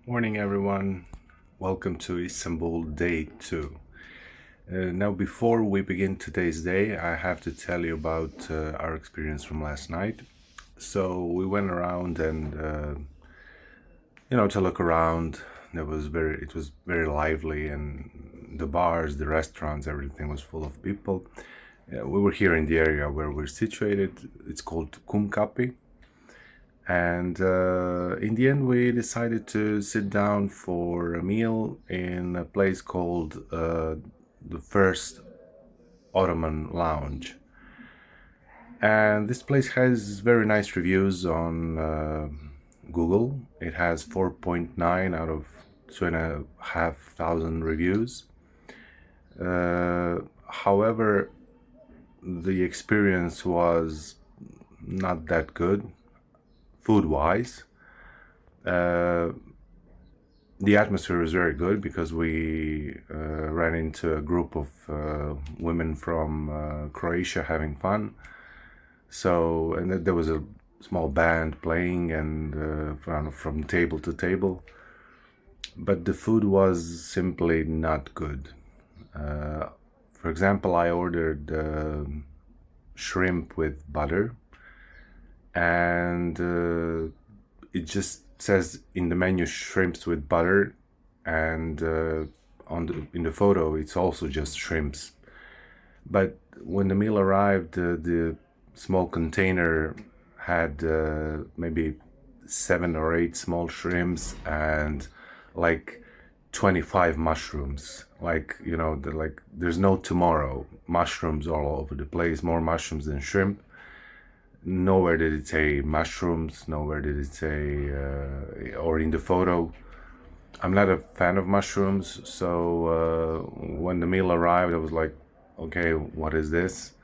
Morning, everyone. Welcome to Istanbul Day 2. Now, before we begin today's day, I have to tell you about our experience from last night. So we went around and, to look around. It was very lively, and the bars, the restaurants, everything was full of people. We were here in the area where we're situated. It's called Kumkapi. And in the end, we decided to sit down for a meal in a place called the First Ottoman Lounge. And this place has very nice reviews on Google. It has 4.9 out of 2,500 reviews. However, the experience was not that good food-wise. The atmosphere was very good because we ran into a group of women from Croatia having fun. So, and there was a small band playing and from table to table. But the food was simply not good. For example, I ordered shrimp with butter, and it just says in the menu shrimps with butter, and in the photo it's also just shrimps. But when the meal arrived, the small container had maybe 7 or 8 small shrimps and like 25 mushrooms. There's no tomorrow. Mushrooms all over the place, more mushrooms than shrimp. Nowhere did it say mushrooms, nowhere did it say, or in the photo. I'm not a fan of mushrooms, so when the meal arrived, I was like, okay, what is this?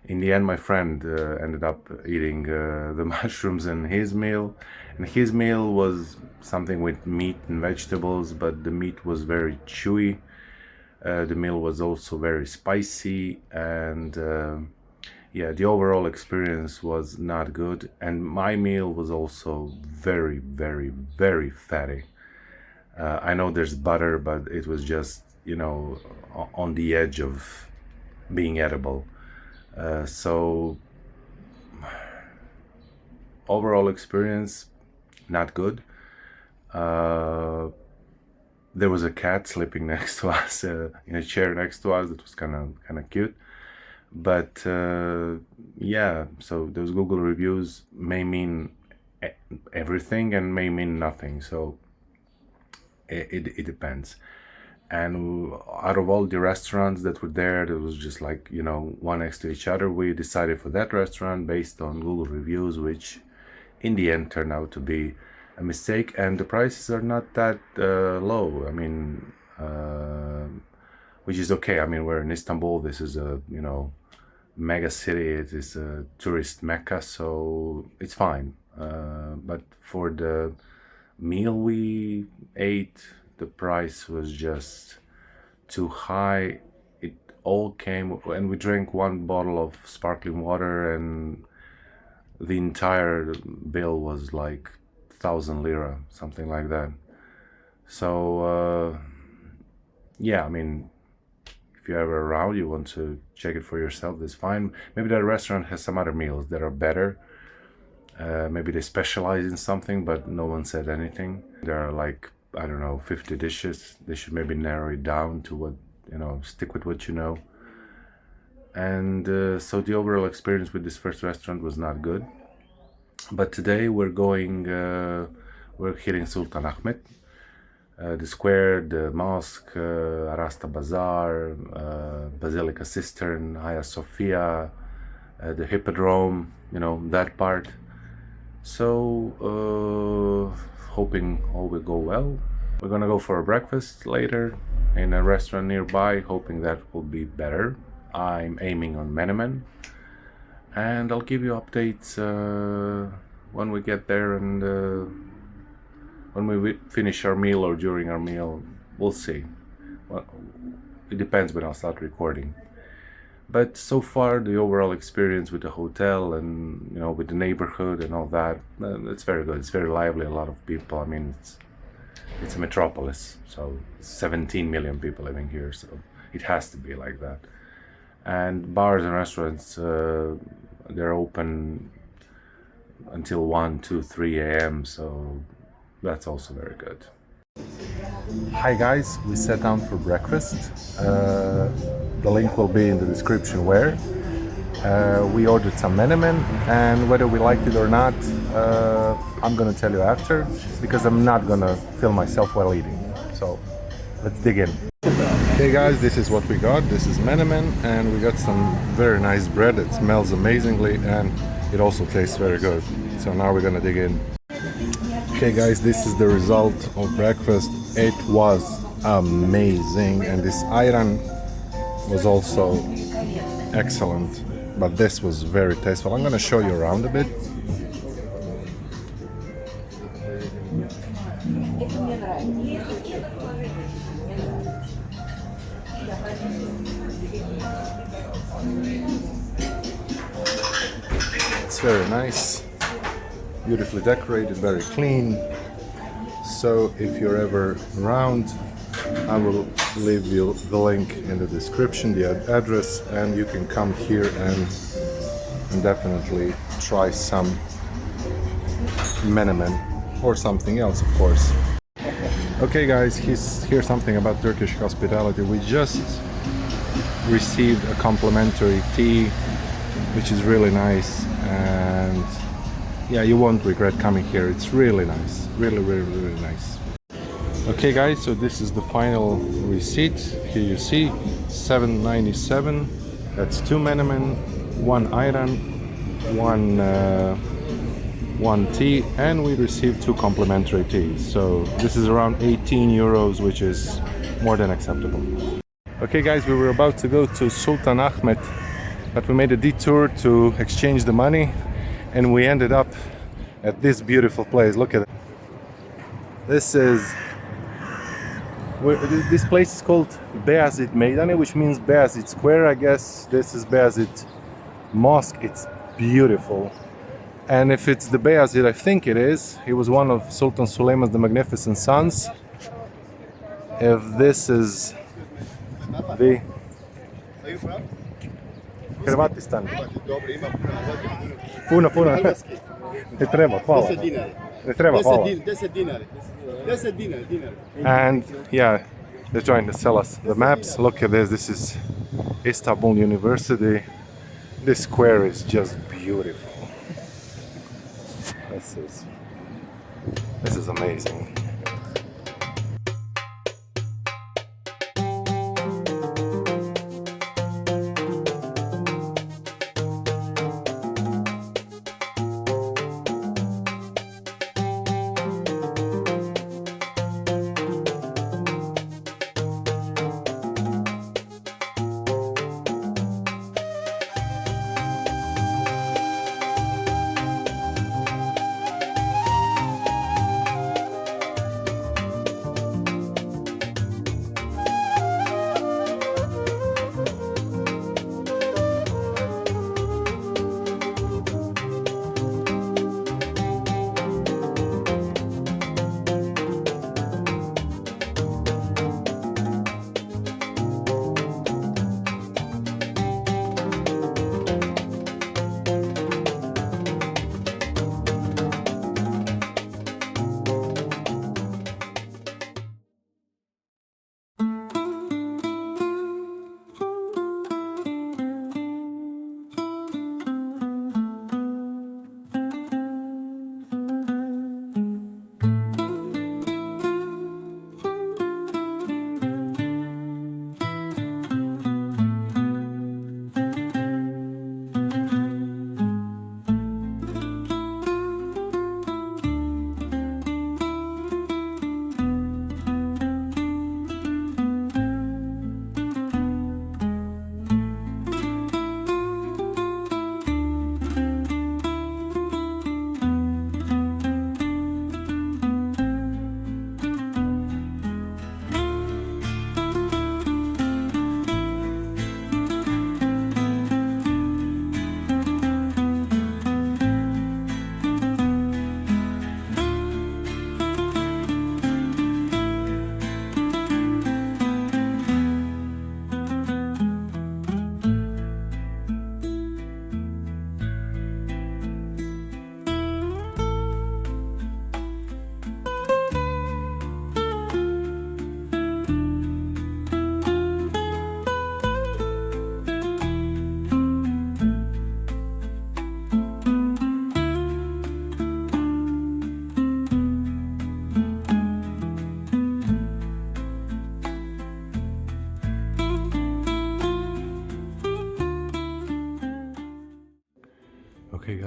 In the end, my friend ended up eating the mushrooms in his meal, and his meal was something with meat and vegetables, but the meat was very chewy. The meal was also very spicy, and the overall experience was not good, and my meal was also very, very, very fatty. I know there's butter, but it was just, on the edge of being edible. So, overall experience, not good. There was a cat sleeping next to us, in a chair next to us. That was kind of cute. But so those Google reviews may mean everything and may mean nothing. So it depends. And out of all the restaurants that were there was just one next to each other. We decided for that restaurant based on Google reviews, which in the end turned out to be a mistake. And the prices are not that low. I mean, which is okay. I mean, we're in Istanbul. This is a mega city. It is a tourist mecca, so it's fine. But for the meal we ate, the price was just too high. It all came, and we drank one bottle of sparkling water, and the entire bill was like 1,000 lira, something like that. So I mean, if you're ever around, you want to check it for yourself, that's fine. Maybe that restaurant has some other meals that are better. Maybe they specialize in something, but no one said anything. There are 50 dishes. They should maybe narrow it down to what, stick with what you know. And so the overall experience with this first restaurant was not good. But today we're hitting Sultanahmet. The square, the mosque, Arasta Bazaar, Basilica Cistern, Ayasofya, the Hippodrome, that part. So, hoping all will go well. We're gonna go for a breakfast later in a restaurant nearby, hoping that will be better. I'm aiming on Mehmet, and I'll give you updates when we get there and when we finish our meal or during our meal. We'll see. Well, it depends when I'll start recording. But so far, the overall experience with the hotel and with the neighborhood and all that, it's very good. It's very lively. A lot of people. I mean, it's a metropolis, so 17 million people living here, so it has to be like that. And bars and restaurants, they're open until 1, 2, 3 a.m., so that's also very good. Hi guys, we sat down for breakfast. The link will be in the description where. We ordered some menemen, and whether we liked it or not, I'm gonna tell you after, because I'm not gonna film myself while eating. So let's dig in. Okay guys, this is what we got. This is menemen, and we got some very nice bread. It smells amazingly and it also tastes very good. So now we're gonna dig in. Okay guys, this is the result of breakfast. It was amazing, and this ayran was also excellent, but this was very tasteful. I'm gonna show you around a bit. It's very nice, beautifully decorated, very clean. So if you're ever around, I will leave you the link in the description, the address, and you can come here and definitely try some menemen or something else, of course. Okay guys, here's something about Turkish hospitality. We just received a complimentary tea, which is really nice, and yeah, you won't regret coming here. It's really nice, really nice. Okay guys, so this is the final receipt. Here you see $7.97. That's 2 menemen, 1 ayran, one tea, and we received 2 complimentary teas. So this is around 18 euros, which is more than acceptable. Okay guys, we were about to go to Sultanahmet, but we made a detour to exchange the money, and we ended up at this beautiful place. Look at it. This place is called Beyazıt Meydan, which means Beyazıt Square, I guess. This is Beyazıt Mosque. It's beautiful. And if it's the Beyazıt, I think it is. He was one of Sultan Süleyman's the Magnificent sons. If this is the Hrvatistan. Puno. Ne treba, hvala. Ne treba, hvala. 10 dinar. And yeah, they're trying to sell us the maps. Look at this. This is Istanbul University. This square is just beautiful. This is amazing.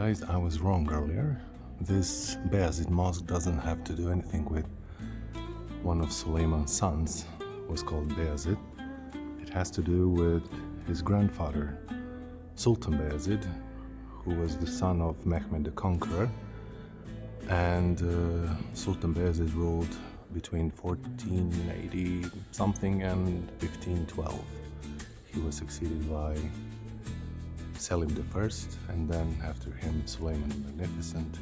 Guys, I was wrong earlier. This Beyazıt Mosque doesn't have to do anything with one of Süleyman's sons, who was called Beyazıt. It has to do with his grandfather, Sultan Beyazıt, who was the son of Mehmet the Conqueror. And Sultan Beyazıt ruled between 1480 something and 1512. He was succeeded by Selim I, and then after him Süleyman the Magnificent.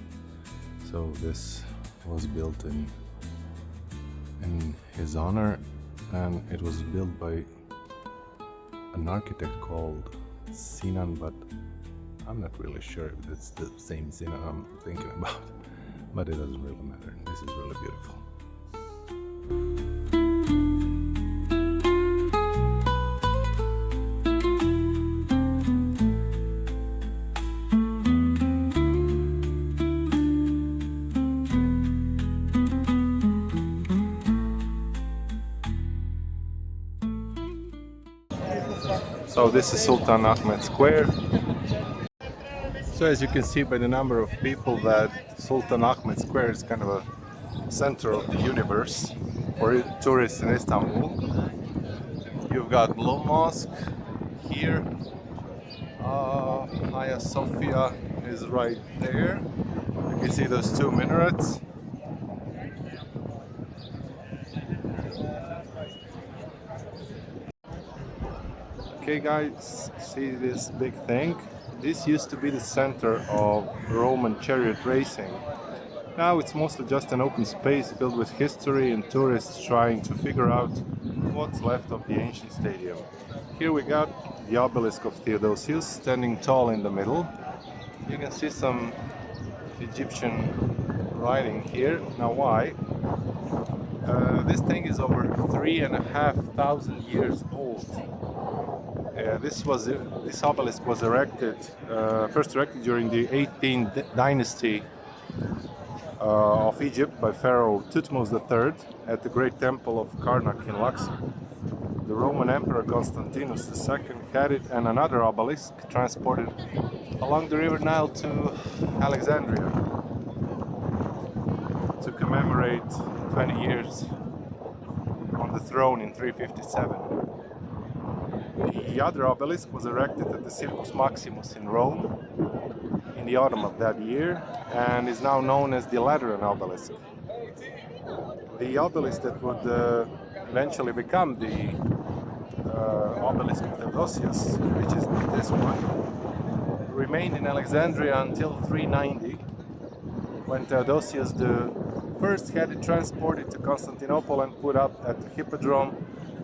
So this was built in his honor, and it was built by an architect called Sinan, but I'm not really sure if it's the same Sinan I'm thinking about, but it doesn't really matter. This is really beautiful. So this is Sultanahmet Square. So as you can see by the number of people that Sultanahmet Square is kind of a center of the universe for tourists in Istanbul. You've got Blue Mosque here. Ayasofya is right there. You can see those two minarets. Okay guys, see this big thing? This used to be the center of Roman chariot racing. Now it's mostly just an open space filled with history and tourists trying to figure out what's left of the ancient stadium. Here we got the obelisk of Theodosius standing tall in the middle. You can see some Egyptian writing here. Now why? This thing is over 3,500 years old. This obelisk was first erected during the 18th dynasty of Egypt by Pharaoh Thutmose III at the Great Temple of Karnak in Luxor. The Roman Emperor Constantinus II had it, and another obelisk transported along the River Nile to Alexandria to commemorate 20 years on the throne in 357. The other obelisk was erected at the Circus Maximus in Rome in the autumn of that year and is now known as the Lateran obelisk. The obelisk that would eventually become the obelisk of Theodosius, which is this one, remained in Alexandria until 390, when Theodosius I had it transported to Constantinople and put up at the Hippodrome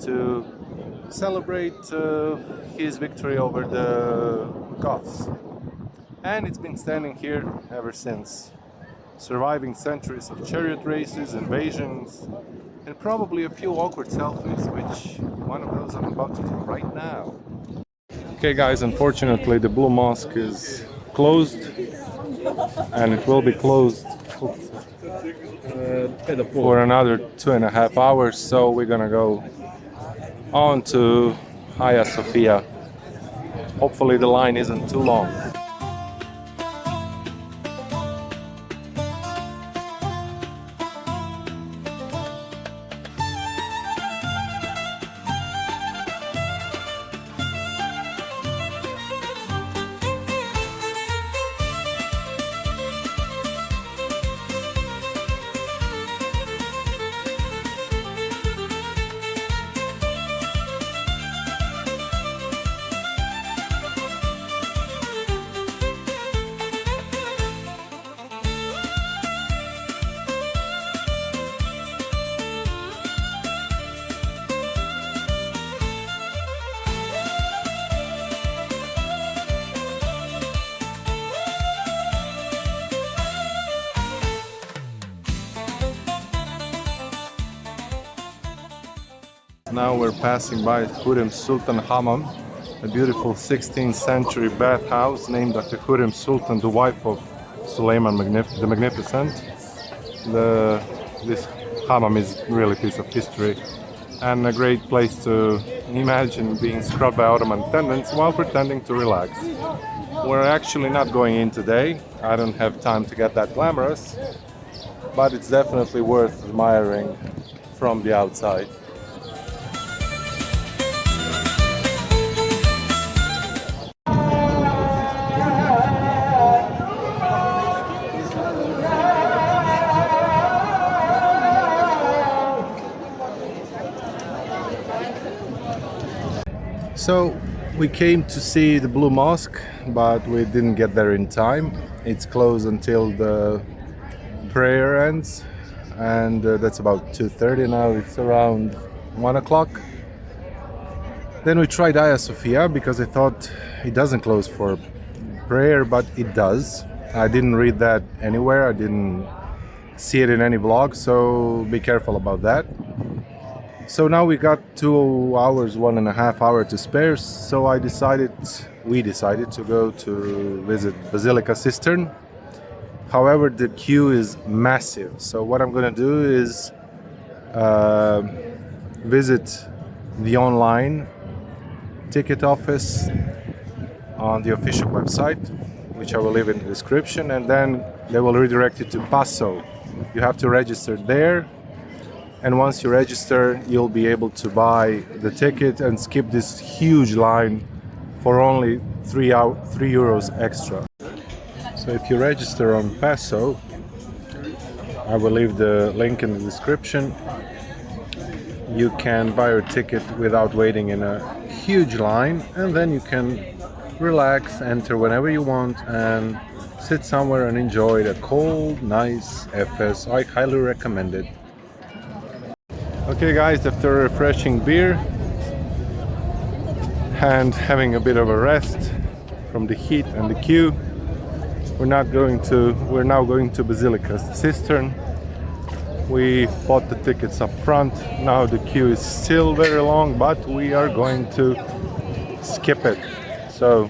to celebrate his victory over the Goths. And it's been standing here ever since, surviving centuries of chariot races, invasions, and probably a few awkward selfies, which one of those I'm about to do right now. Okay guys, unfortunately the Blue Mosque is closed, and it will be closed for another 2.5 hours, so we're gonna go on to Ayasofya. Hopefully the line isn't too long. Now we're passing by HURREM Sultan Hammam, a beautiful 16th century bathhouse named after Hurrem Sultan, the wife of Süleyman the Magnificent. This hammam is really a piece of history and a great place to imagine being scrubbed by Ottoman attendants while pretending to relax. We're actually not going in today. I don't have time to get that glamorous, but it's definitely worth admiring from the outside. So we came to see the Blue Mosque, but we didn't get there in time. It's closed until the prayer ends, and that's about 2:30 now. It's around 1 o'clock. Then we tried Ayasofya because I thought it doesn't close for prayer, but it does. I didn't read that anywhere. I didn't see it in any blog, so be careful about that. So now we got 2 hours, 1.5 hours to spare. So we decided to go to visit Basilica Cistern. However, the queue is massive. So what I'm gonna do is visit the online ticket office on the official website, which I will leave in the description, and then they will redirect you to Passo. You have to register there. And once you register, you'll be able to buy the ticket and skip this huge line for only 3 euros extra. So if you register on Passo, I will leave the link in the description. You can buy your ticket without waiting in a huge line, and then you can relax, enter whenever you want, and sit somewhere and enjoy the cold, nice FS. I highly recommend it. Okay guys, after a refreshing beer and having a bit of a rest from the heat and the queue, we're now going to Basilica Cistern. We bought the tickets up front. Now the queue is still very long, but we are going to skip it. So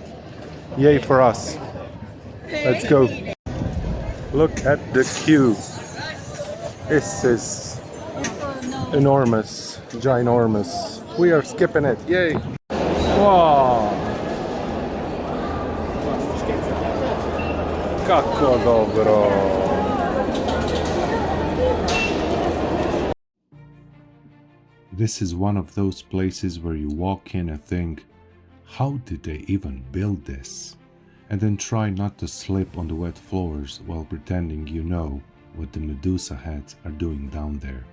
yay for us. Let's go. Look at the queue. This is enormous, ginormous. We are skipping it, yay! Wow! Kako dobro! This is one of those places where you walk in and think, how did they even build this? And then try not to slip on the wet floors while pretending you know what the Medusa heads are doing down there.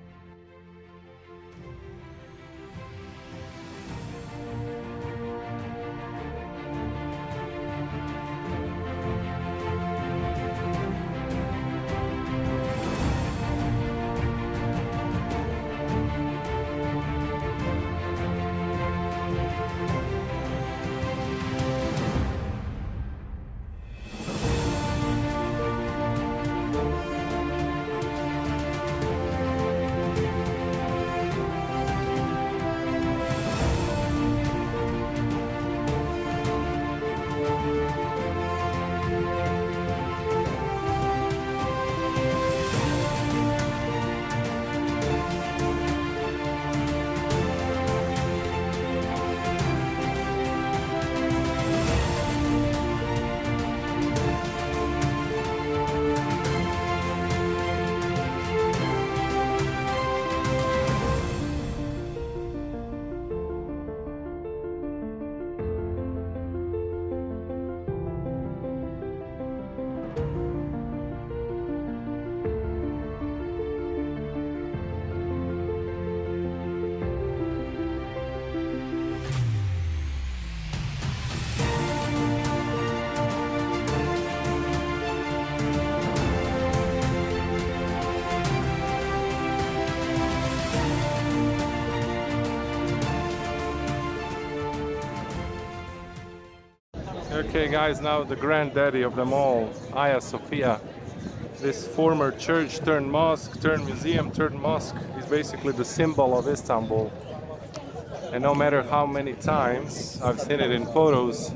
Okay guys, now the granddaddy of them all, Ayasofya. This former church turned mosque, turned museum, turned mosque is basically the symbol of Istanbul. And no matter how many times I've seen it in photos,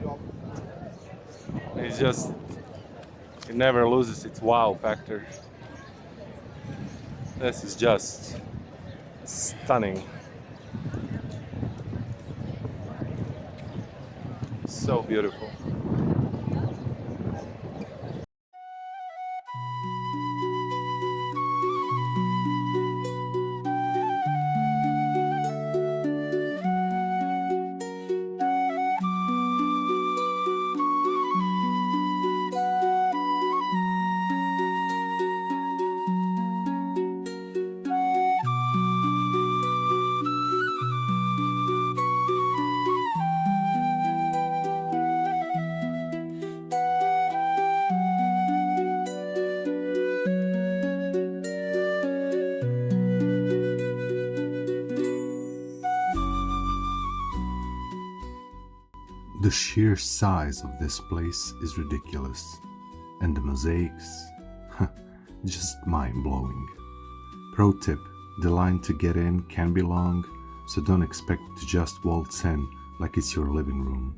it never loses its wow factor. This is just stunning. So beautiful. The sheer size of this place is ridiculous, and the mosaics, just mind-blowing. Pro tip, the line to get in can be long, so don't expect to just waltz in like it's your living room.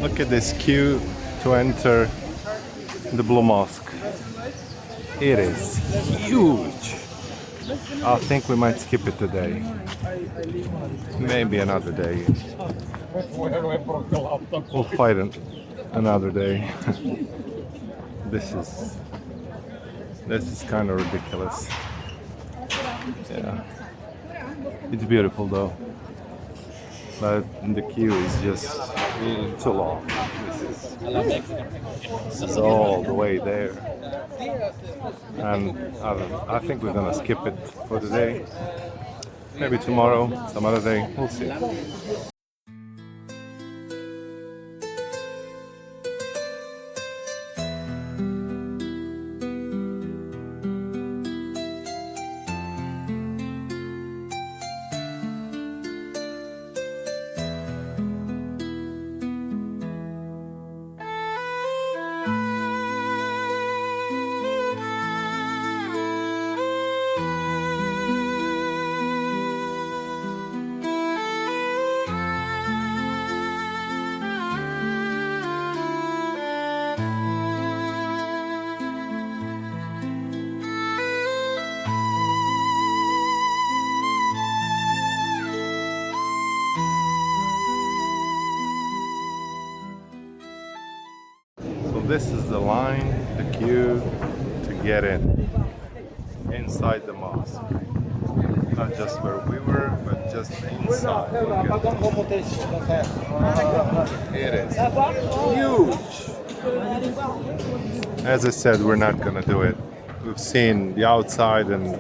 Look at this queue to enter the Blue Mosque. It is huge. I think we might skip it today. Maybe another day. We'll fight it another day. This is kind of ridiculous. Yeah. It's beautiful though. But the queue is just too long. This is all the way there. And I think we're gonna skip it for today. Maybe tomorrow, some other day, we'll see. This is the line, the queue to get in inside the mosque. Not just where we were, but just inside. Look at this. It is huge. As I said, we're not gonna do it. We've seen the outside, and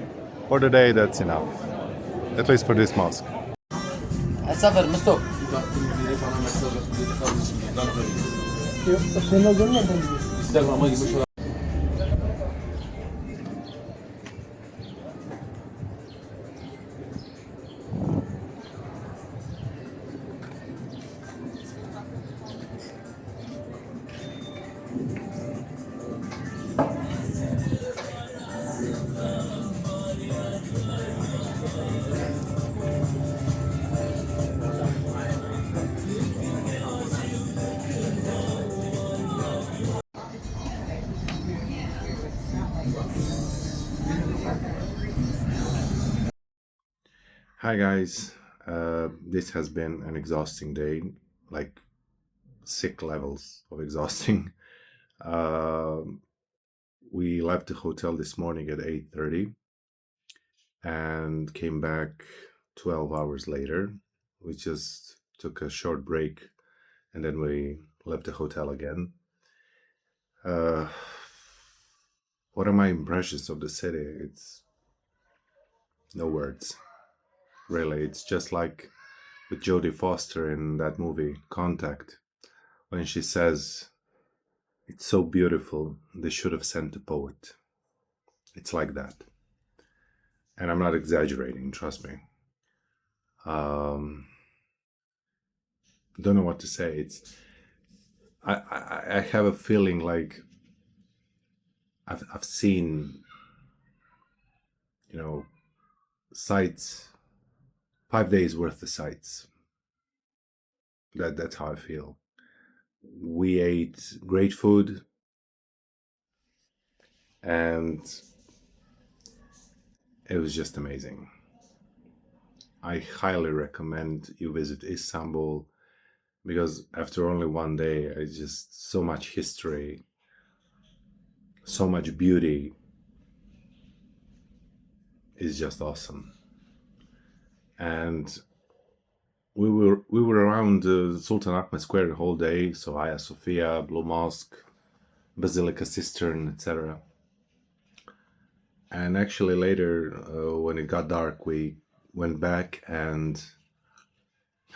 for today, that's enough. At least for this mosque. Hi guys, this has been an exhausting day, like sick levels of exhausting. we left the hotel this morning at 8:30 and came back 12 hours later. We just took a short break and then we left the hotel again. What are my impressions of the city? It's no words, really. It's just like with Jodie Foster in that movie Contact, when she says, "It's so beautiful, they should have sent a poet." It's like that. And I'm not exaggerating, trust me. Don't know what to say. It's I have a feeling like I've seen, sights, 5 days worth of sights. That's how I feel. We ate great food, and it was just amazing. I highly recommend you visit Istanbul because after only one day, it's just so much history, so much beauty. Is just awesome. And we were around Sultanahmet Square the whole day, so Ayasofya, Blue Mosque, Basilica Cistern, etc. And actually later, when it got dark, we went back and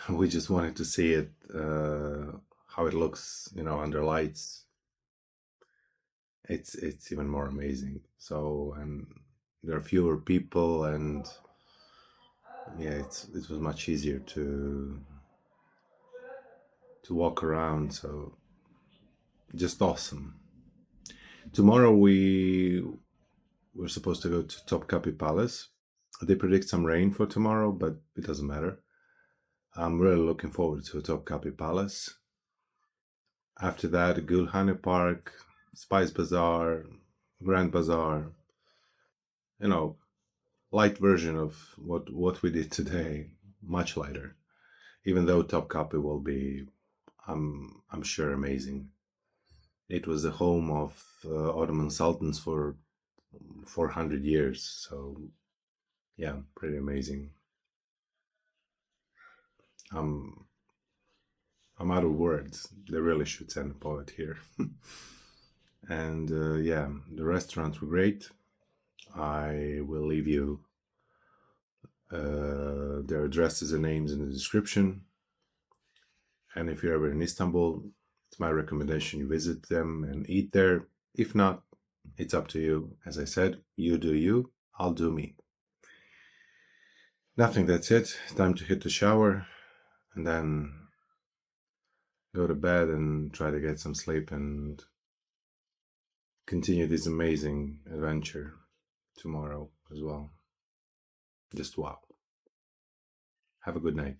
we just wanted to see it, how it looks, under lights. It's even more amazing. So, and there are fewer people, and yeah, it was much easier to walk around. So, just awesome. Tomorrow we're supposed to go to Topkapi Palace. They predict some rain for tomorrow, but it doesn't matter. I'm really looking forward to Topkapi Palace. After that, Gulhane Park, Spice Bazaar, Grand Bazaar. Light version of what we did today, much lighter. Even though Topkapi will be, I'm sure, amazing. It was the home of Ottoman sultans for 400 years, so yeah, pretty amazing. I'm out of words. They really should send a poet here. And yeah, the restaurants were great. I will leave you their addresses and names in the description. And if you're ever in Istanbul, it's my recommendation you visit them and eat there. If not, it's up to you. As I said, you do you, I'll do me. Nothing, that's it. Time to hit the shower and then go to bed and try to get some sleep and continue this amazing adventure tomorrow as well. Just wow. Have a good night.